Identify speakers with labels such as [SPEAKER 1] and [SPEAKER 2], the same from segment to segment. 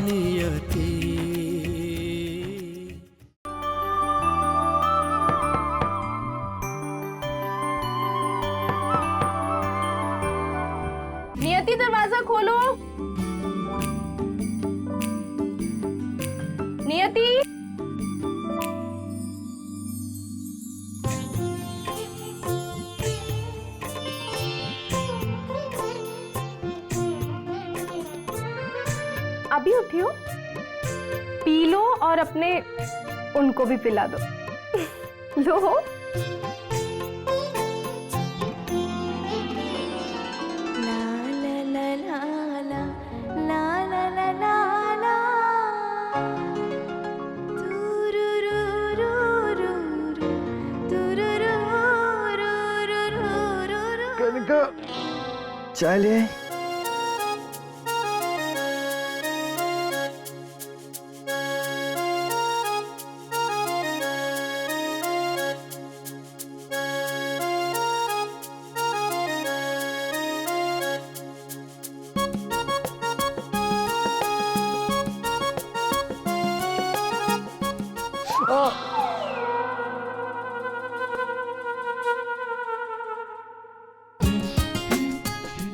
[SPEAKER 1] नियति।
[SPEAKER 2] नियति दरवाजा खोलो। नियति, अभी उठी हो? पी लो और अपने उनको भी पिला दो। लो।
[SPEAKER 3] कनिका, चाय ले आई?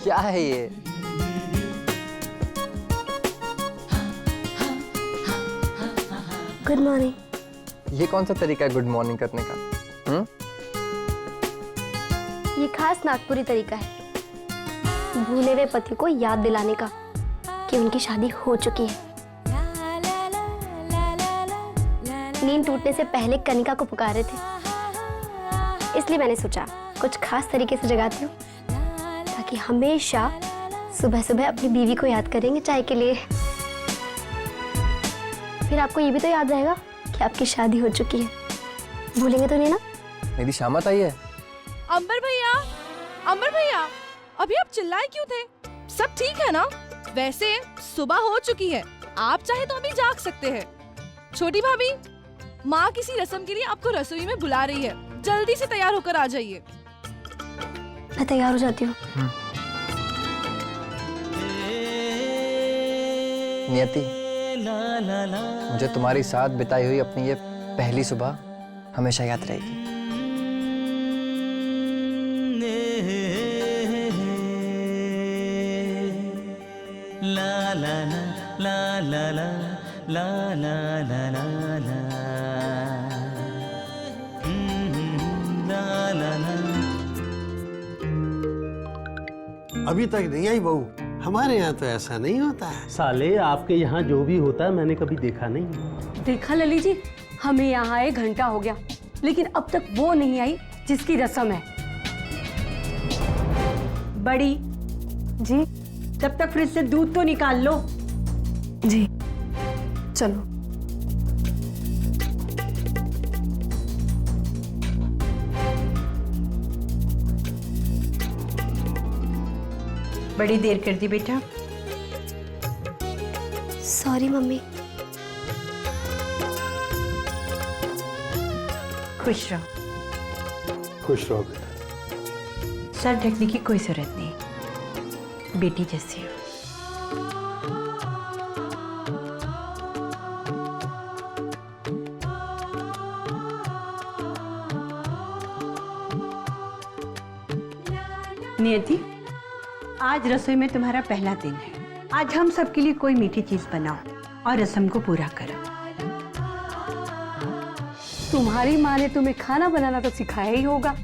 [SPEAKER 4] क्या है ये?
[SPEAKER 5] Good morning.
[SPEAKER 4] ये कौन सा तरीका है गुड मॉर्निंग करने का?
[SPEAKER 5] ये खास नागपुरी तरीका है भूले हुए पति को याद दिलाने का कि उनकी शादी हो चुकी है। नींद टूटने से पहले कनिका को पुकारे थे, इसलिए मैंने सोचा कुछ खास तरीके से जगाती हूँ ताकि हमेशा सुबह सुबह अपनी बीवी को याद करेंगे चाय के लिए। फिर आपको ये भी तो याद रहेगा कि आपकी शादी हो चुकी है। भूलेंगे तो नहीं ना?
[SPEAKER 4] मेरी शामत आई है।
[SPEAKER 2] अंबर भैया, अंबर भैया, अभी आप चिल्लाए क्यों थे? सब ठीक है ना? वैसे सुबह हो चुकी है, आप चाहे तो अभी जाग सकते हैं। छोटी भाभी, माँ किसी रस्म के लिए आपको रसोई में बुला रही है, जल्दी से तैयार होकर आ जाइए।
[SPEAKER 5] मैं तैयार हो जाती हूँ।
[SPEAKER 4] नियति, मुझे तुम्हारी साथ बिताई हुई अपनी ये पहली सुबह हमेशा याद रहेगी।
[SPEAKER 1] ला ला ला ला ला ला ला ला ला ला ला ला ला।
[SPEAKER 6] अभी तक नहीं आई बहू? हमारे यहाँ तो ऐसा नहीं होता है।
[SPEAKER 7] साले, आपके यहाँ जो भी होता है मैंने कभी देखा नहीं।
[SPEAKER 8] देखा लली जी, हमें यहाँ आए घंटा हो गया, लेकिन अब तक वो नहीं आई जिसकी रस्म है। बड़ी जी, जब तक फ्रिज से दूध तो निकाल लो।
[SPEAKER 2] जी, चलो।
[SPEAKER 8] बड़ी देर कर दी बेटा।
[SPEAKER 5] Sorry mummy.
[SPEAKER 8] खुश रहो।
[SPEAKER 7] खुश रहो बेटा।
[SPEAKER 8] सर ढकने की कोई जरूरत नहीं, बेटी जैसी हो। नियति, आज रसोई में तुम्हारा पहला दिन है। आज हम सबके लिए कोई मीठी चीज बनाओ और रस्म को पूरा करो। तुम्हारी माँ ने तुम्हें खाना बनाना तो सिखाया ही होगा,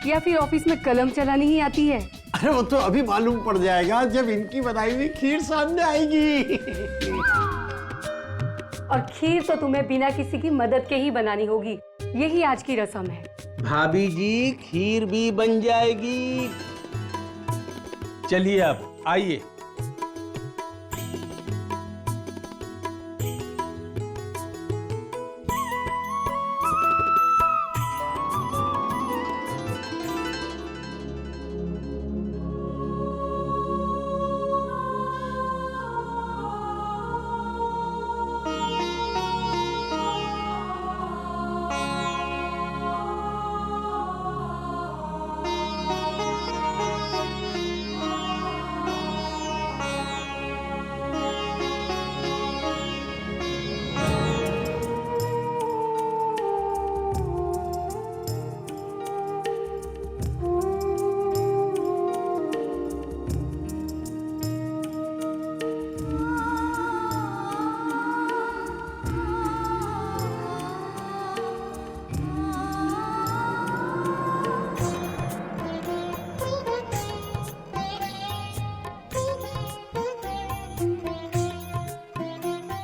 [SPEAKER 8] या फिर ऑफिस में कलम चलानी ही आती है?
[SPEAKER 6] अरे वो तो अभी मालूम पड़ जाएगा जब इनकी बनाई हुई खीर सामने आएगी।
[SPEAKER 8] और खीर तो तुम्हें बिना किसी की मदद के ही बनानी होगी, यही आज की रस्म है।
[SPEAKER 7] भाभी जी, खीर भी बन जाएगी। चलिए अब आइए।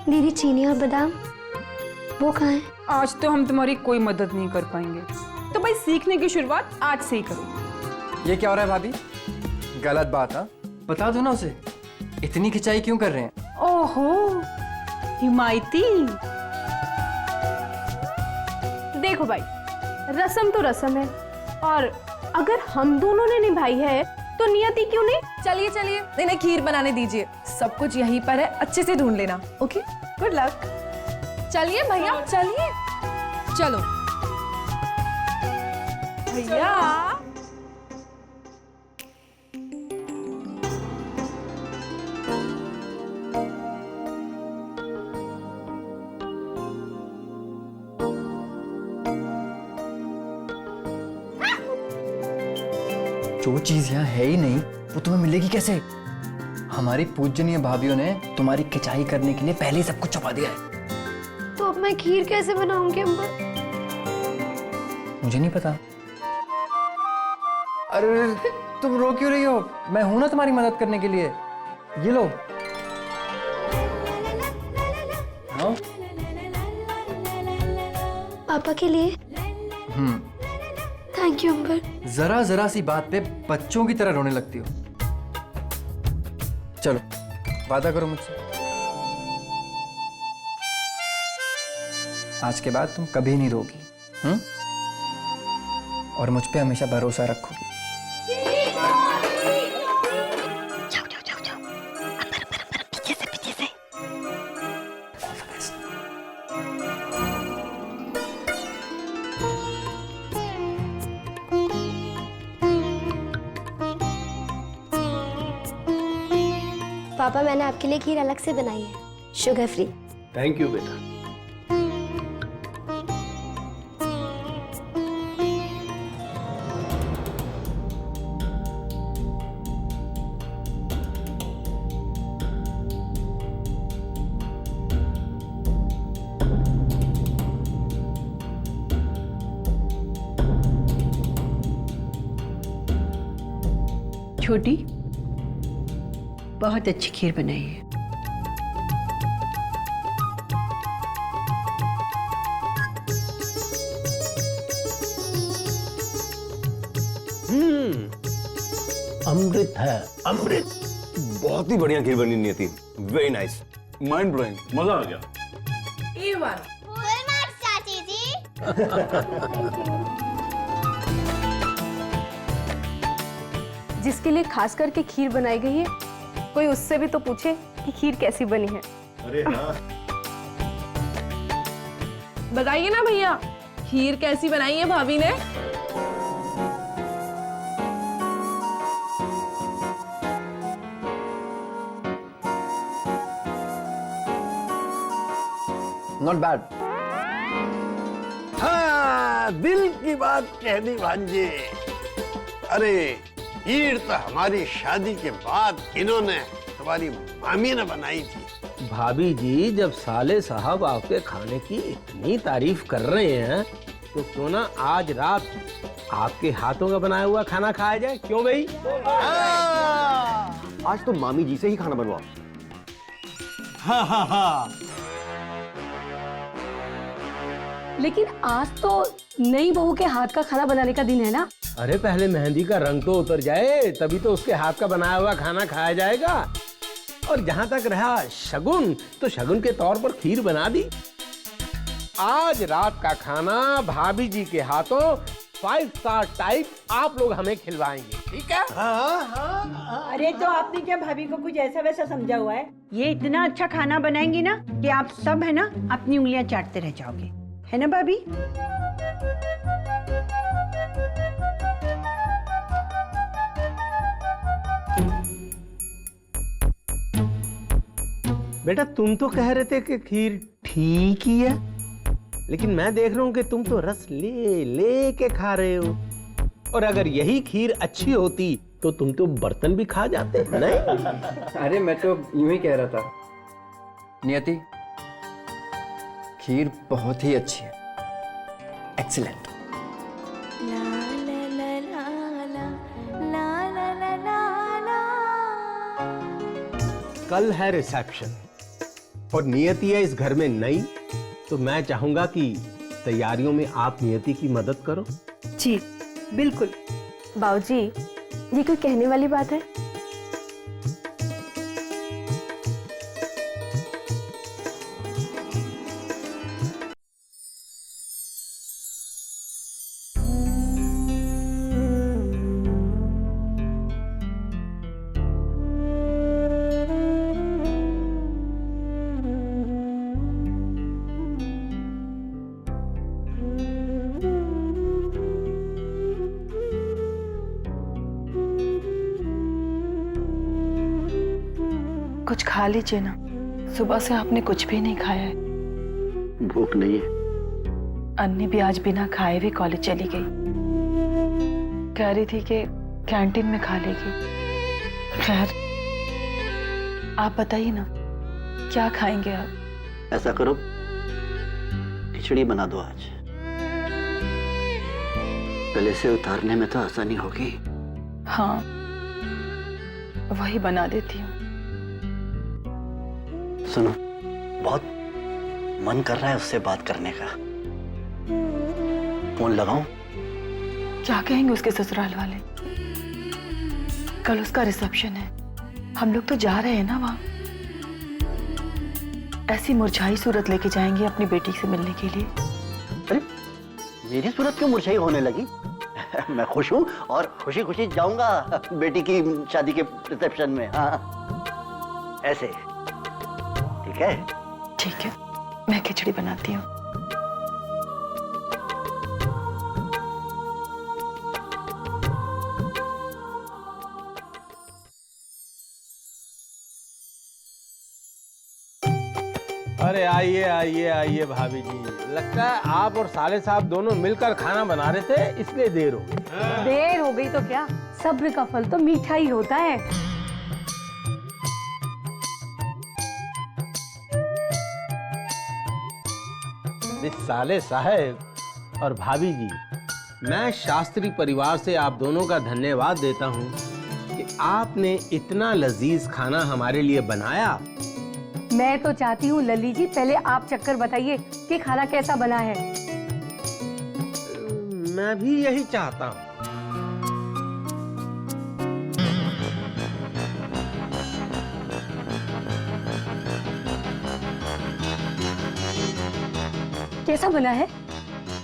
[SPEAKER 5] दीदी चीनी और बादाम वो कहाँ है?
[SPEAKER 9] आज तो हम तुम्हारी कोई मदद नहीं कर पाएंगे, तो भाई सीखने की शुरुआत आज से ही करो।
[SPEAKER 4] ये क्या हो रहा है भाभी? गलत बात है, बता दो ना उसे। इतनी खिंचाई क्यों कर रहे हैं?
[SPEAKER 8] ओहो हिमायती,
[SPEAKER 2] देखो भाई, रस्म तो रस्म है, और अगर हम दोनों ने निभाई है तो नियति क्यों नहीं? चलिए चलिए, इन्हें खीर बनाने दीजिए। सब कुछ यहीं पर है, अच्छे से ढूंढ लेना। Okay, good luck. चलिए भैया, चलिए। चलो भैया।
[SPEAKER 4] जो चीज यहाँ है ही नहीं वो तुम्हें मिलेगी कैसे? हमारी पूजनीय भाभीियों ने तुम्हारी खिंचाई करने के लिए पहले ही सब कुछ छुपा दिया है।
[SPEAKER 5] तो अब मैं खीर कैसे बनाऊंगी अम्बर?
[SPEAKER 4] मुझे नहीं पता। अरे तुम रो क्यों रही हो? मैं हूं ना तुम्हारी मदद करने के लिए। ये लो। हाँ?
[SPEAKER 5] पापा के लिए। थैंक यू अम्बर।
[SPEAKER 4] जरा जरा सी बात पे बच्चों की तरह रोने लगती हो। चलो वादा करो मुझसे, आज के बाद तुम कभी नहीं रोगी, और मुझ पे हमेशा भरोसा रखोगी।
[SPEAKER 5] जाओ जाओ जाओ जाओ, अम्बर अम्बर अम्बर, पीछे से पीछे से। पापा मैंने आपके लिए खीर अलग से बनाई है, शुगर फ्री।
[SPEAKER 7] थैंक यू बेटा।
[SPEAKER 8] छोटी बहुत अच्छी खीर बनाई है।
[SPEAKER 7] अमृत है, अमृत।
[SPEAKER 10] बहुत ही बढ़िया खीर बनी नियति, वेरी नाइस, माइंड ब्लोइंग, मजा आ गया।
[SPEAKER 5] चाची जी।
[SPEAKER 2] जिसके लिए खास करके खीर बनाई गई है, कोई उससे भी तो पूछे कि खीर कैसी बनी है।
[SPEAKER 10] अरे हाँ।
[SPEAKER 2] बताइए ना भैया, खीर कैसी बनाई है भाभी ने?
[SPEAKER 4] Not bad.
[SPEAKER 6] हाँ, दिल की बात कह दी भांजे। अरे खीर तो हमारी शादी के बाद इन्होंने, तुम्हारी मामी ने बनाई थी।
[SPEAKER 7] भाभी जी, जब साले साहब आपके खाने की इतनी तारीफ कर रहे हैं तो क्यों ना आज रात आपके हाथों का बनाया हुआ खाना खाया जाए, क्यों भाई?
[SPEAKER 10] आज तो मामी जी से ही खाना बनवाओ।
[SPEAKER 6] हाँ हाँ हाँ।
[SPEAKER 2] लेकिन आज तो नई बहू के हाथ का खाना बनाने का दिन है ना।
[SPEAKER 7] अरे पहले मेहंदी का रंग तो उतर जाए, तभी तो उसके हाथ का बनाया हुआ खाना खाया जाएगा। और जहां तक रहा शगुन, तो शगुन के तौर पर खीर बना दी। आज रात का खाना भाभी जी के हाथों 5 स्टार टाइप आप लोग हमें खिलवाएंगे, ठीक है?
[SPEAKER 8] अरे तो आपने क्या भाभी को कुछ ऐसा वैसा समझा हुआ है? ये इतना अच्छा खाना बनाएंगी ना कि आप सब है ना अपनी उंगलियां चाटते रह जाओगे, है ना भाभी?
[SPEAKER 7] बेटा तुम तो कह रहे थे कि खीर ठीक ही है, लेकिन मैं देख रहा हूं कि तुम तो रस ले ले के खा रहे हो। और अगर यही खीर अच्छी होती तो तुम तो बर्तन भी खा जाते, नहीं?
[SPEAKER 4] अरे मैं तो यूं ही कह रहा था। नियति, खीर बहुत ही अच्छी है, एक्सीलेंट।
[SPEAKER 7] कल है रिसेप्शन, और नियति है इस घर में नई, तो मैं चाहूंगा कि तैयारियों में आप नियति की मदद करो।
[SPEAKER 8] जी बिल्कुल।
[SPEAKER 5] बाबूजी, ये कोई कहने वाली बात है?
[SPEAKER 9] कुछ खा लीजिए ना, सुबह से आपने कुछ भी नहीं खाया है।
[SPEAKER 6] भूख नहीं है।
[SPEAKER 9] अन्नी भी आज बिना खाए हुए कॉलेज चली गई, कह रही थी कि कैंटीन में खा लेगी। खैर, आप बताइए ना, क्या खाएंगे आप?
[SPEAKER 11] ऐसा करो, खिचड़ी बना दो आज। गले से उतारने में तो आसानी होगी।
[SPEAKER 9] हाँ, वही बना देती हूँ।
[SPEAKER 11] सुनो, बहुत मन कर रहा है उससे बात करने का। फोन लगाऊं?
[SPEAKER 9] क्या कहेंगे उसके ससुराल वाले? कल उसका रिसेप्शन है, हम लोग तो जा रहे हैं ना वहां। ऐसी मुरझाई सूरत लेके जाएंगे अपनी बेटी से मिलने के लिए।
[SPEAKER 11] अरे मेरी सूरत क्यों मुरझाई होने लगी? मैं खुश हूं और खुशी खुशी जाऊंगा बेटी की शादी के रिसेप्शन में। हाँ, ऐसे ठीक है?
[SPEAKER 9] ठीक है, मैं खिचड़ी बनाती हूँ।
[SPEAKER 7] अरे आइए आइए आइए भाभी जी, लगता है आप और साले साहब दोनों मिलकर खाना बना रहे थे, इसलिए देर हो गई।
[SPEAKER 8] देर हो गई तो क्या, सब्र का फल तो मीठा ही होता है।
[SPEAKER 7] साले साहब और भाभी जी, मैं शास्त्री परिवार से आप दोनों का धन्यवाद देता हूँ कि आपने इतना लजीज खाना हमारे लिए बनाया।
[SPEAKER 8] मैं तो चाहती हूँ लली जी, पहले आप चक्कर बताइए कि खाना कैसा बना है।
[SPEAKER 7] मैं भी यही चाहता हूँ।
[SPEAKER 8] कैसा बना है?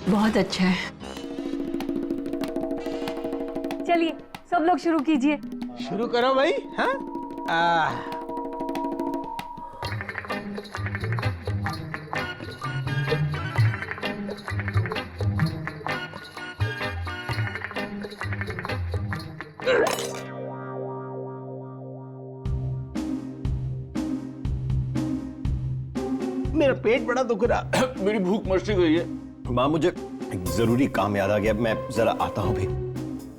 [SPEAKER 9] बहुत अच्छा है।
[SPEAKER 8] चलिए सब लोग शुरू कीजिए।
[SPEAKER 7] शुरू करो भाई। हाँ, मेरा पेट बड़ा दुख रहा।
[SPEAKER 10] मेरी भूख मर सी गई है। माँ, मुझे एक जरूरी काम याद आ गया, मैं जरा आता हूँ भी।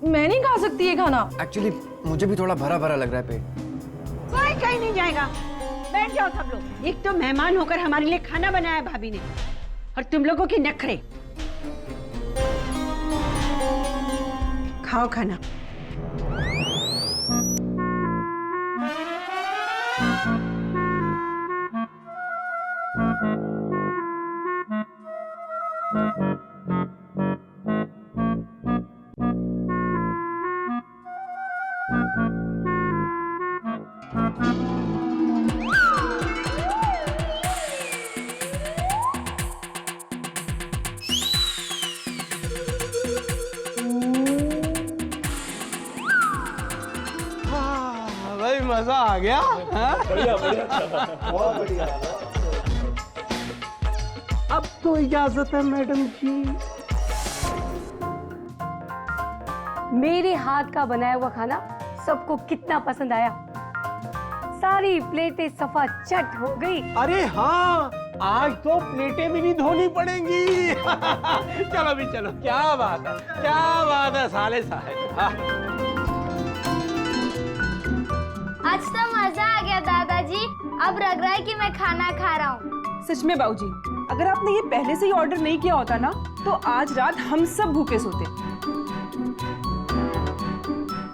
[SPEAKER 2] मैं नहीं खा सकती ये खाना।
[SPEAKER 4] एक्चुअली मुझे भी थोड़ा भरा भरा लग रहा है पेट।
[SPEAKER 8] कोई कहीं नहीं जाएगा, बैठ जाओ सब लोग। एक तो मेहमान होकर हमारे लिए खाना बनाया भाभी ने, और तुम लोगों की नखरे। खाओ खाना।
[SPEAKER 7] भाई मजा आ गया।
[SPEAKER 10] बढ़िया बढ़िया, बहुत बढ़िया।
[SPEAKER 7] अब तो इजाजत है मैडम जी।
[SPEAKER 8] मेरे हाथ का बनाया हुआ खाना सबको कितना पसंद आया। सारी प्लेटें सफा चट हो गई।
[SPEAKER 7] अरे हाँ, आज तो प्लेटें भी नहीं धोनी पड़ेंगी। चलो भी चलो, क्या बात है, क्या बात है साले साहब। हाँ।
[SPEAKER 5] आज तो मजा आ गया दादाजी, अब लग रहा है कि मैं खाना खा रहा हूँ।
[SPEAKER 9] सच में बाबूजी, अगर आपने ये पहले से ही ऑर्डर नहीं किया होता ना, तो आज रात हम सब भूखे सोते।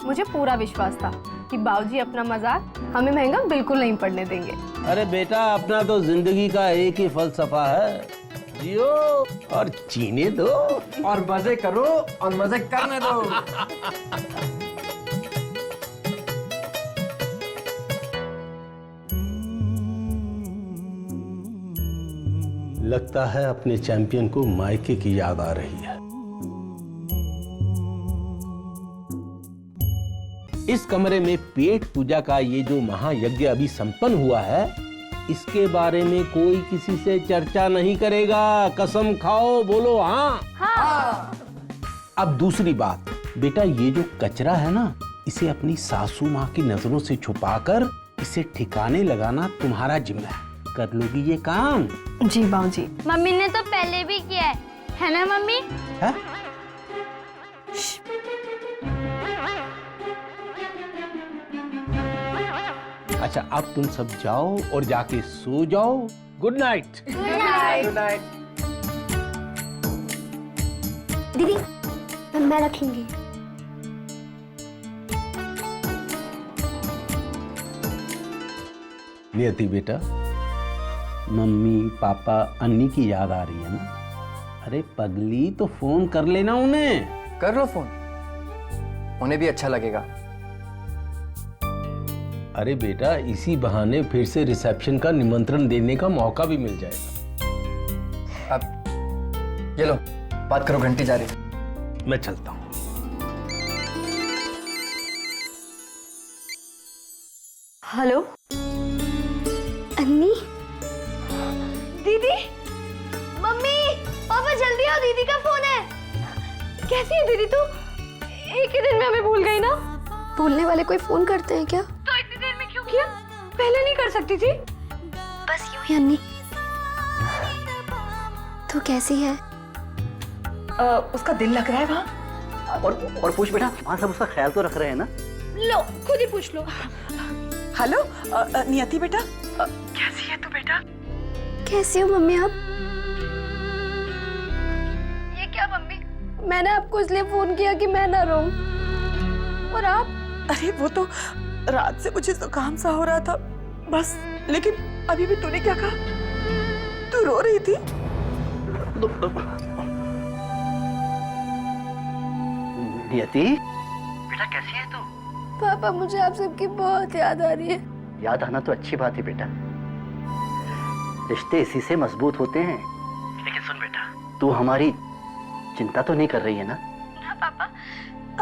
[SPEAKER 2] मुझे पूरा विश्वास था कि बाबूजी अपना मजाक हमें महंगा बिल्कुल नहीं पड़ने देंगे।
[SPEAKER 7] अरे बेटा, अपना तो जिंदगी का एक ही फलसफा है, जियो और जीने दो
[SPEAKER 4] और मजे करो और मजे करने दो।
[SPEAKER 7] लगता है अपने चैंपियन को मायके की याद आ रही है। इस कमरे में पेट पूजा का ये जो महायज्ञ अभी संपन्न हुआ है, इसके बारे में कोई किसी से चर्चा नहीं करेगा। कसम खाओ, बोलो हाँ।
[SPEAKER 2] हाँ।
[SPEAKER 7] अब दूसरी बात, बेटा ये जो कचरा है ना, इसे अपनी सासू माँ की नजरों से छुपाकर इसे ठिकाने लगाना तुम्हारा जिम्मा है। कर लोगी ये काम?
[SPEAKER 2] जी बाबूजी।
[SPEAKER 5] मम्मी ने तो पहले भी किया है ना मम्मी?
[SPEAKER 7] है? अच्छा, अब तुम सब जाओ और जाके सो जाओ। Good night.
[SPEAKER 4] Good night.
[SPEAKER 5] दीदी, मैं रख लूंगी।
[SPEAKER 7] नियति बेटा, मम्मी पापा अन्नी की याद आ रही है ना? अरे पगली, तो फोन कर लेना उन्हें।
[SPEAKER 4] कर लो फोन, उन्हें भी अच्छा लगेगा।
[SPEAKER 7] अरे बेटा, इसी बहाने फिर से रिसेप्शन का निमंत्रण देने का मौका भी मिल जाएगा।
[SPEAKER 4] अब ये लो, बात करो, घंटी जा रही है।
[SPEAKER 7] मैं चलता हूँ।
[SPEAKER 2] हेलो
[SPEAKER 5] अन्नी,
[SPEAKER 2] दीदी।
[SPEAKER 5] मम्मी, पापा जल्दी आओ, दीदी का फोन है।
[SPEAKER 2] कैसी है दीदी तू? एक ही दिन में हमें भूल गई ना?
[SPEAKER 5] बोलने वाले कोई फोन करते हैं क्या?
[SPEAKER 2] तो इतनी देर में क्यों किया? पहले नहीं कर सकती थी?
[SPEAKER 5] बस यूं ही अन्नी। तू कैसी है?
[SPEAKER 9] उसका दिल लग रहा है वहाँ?
[SPEAKER 11] और पूछ बेटा, वहाँ सब उसका ख्याल तो रख रहे हैं ना?
[SPEAKER 2] लो, खुद ही पूछ लो।
[SPEAKER 9] हेलो नियति बेटा, कैसी है तू बेटा?
[SPEAKER 5] कैसी हो मम्मी आप?
[SPEAKER 2] ये क्या मम्मी? मैंने आपको इसलिए फोन किया कि मैं ना रोऊं। और आप?
[SPEAKER 9] अरे वो तो रात से मुझे जुकाम सा हो रहा था बस। लेकिन अभी भी तूने क्या कहा? तू रो रही थी?
[SPEAKER 11] नियति बेटा, कैसी है तू?
[SPEAKER 5] पापा, मुझे आप सबकी बहुत याद आ रही है।
[SPEAKER 11] याद आना तो अच्छी बात है बेटा, रिश्ते इसी से मजबूत होते हैं। लेकिन सुन बेटा, तू हमारी चिंता तो नहीं कर रही है ना?
[SPEAKER 5] ना पापा,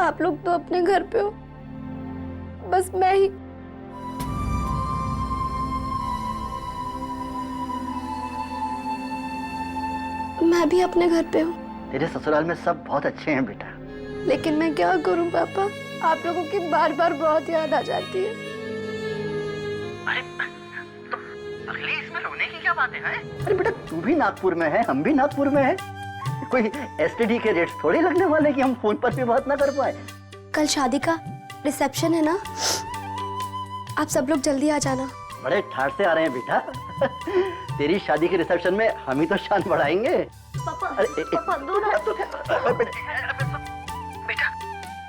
[SPEAKER 5] आप लोग तो अपने घर पे हो, बस मैं ही। मैं भी अपने घर पे हूँ।
[SPEAKER 11] तेरे ससुराल में सब बहुत अच्छे हैं बेटा।
[SPEAKER 5] लेकिन मैं क्या करूँ पापा, आप लोगों की बार बार बहुत याद आ जाती है।
[SPEAKER 11] अरे तो अगली इसमें रोने की क्या बात है? अरे बेटा, तू भी नागपुर में है, हम भी नागपुर में हैं। कोई एसटीडी के रेट्स थोड़े लगने वाले कि हम फोन पर भी बात ना कर पाए।
[SPEAKER 5] कल शादी का रिसेप्शन है ना, आप सब लोग जल्दी आ जाना।
[SPEAKER 11] बड़े ठाट से आ रहे हैं बेटा। तेरी शादी के रिसेप्शन में हम ही तो शान बढ़ाएंगे।
[SPEAKER 5] पापा,
[SPEAKER 9] बेटा,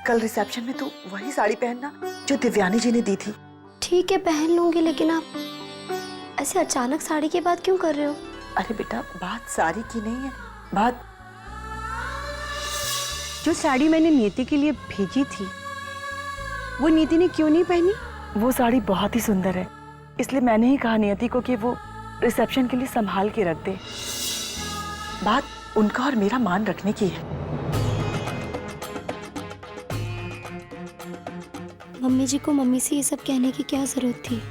[SPEAKER 9] कल रिसेप्शन में तू वही साड़ी पहनना जो दिव्यानी जी ने दी थी।
[SPEAKER 5] ठीक है, पहन लूंगी, लेकिन आप ऐसे अचानक साड़ी की बात क्यों कर रहे हो?
[SPEAKER 9] अरे बेटा, बात साड़ी की नहीं है, बात
[SPEAKER 8] जो साड़ी मैंने नीति के लिए भेजी थी, वो नीति ने क्यों नहीं पहनी?
[SPEAKER 9] वो साड़ी बहुत ही सुंदर है, इसलिए मैंने ही कहा नियति को कि वो रिसेप्शन के लिए संभाल के रख दे। बात उनका और मेरा मान रखने की है।
[SPEAKER 5] मम्मी जी को मम्मी से ये सब कहने की क्या जरूरत थी?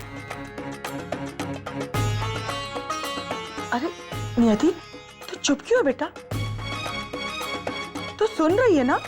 [SPEAKER 9] अरे नियति, तू चुप क्यों है बेटा? तू सुन रही है ना?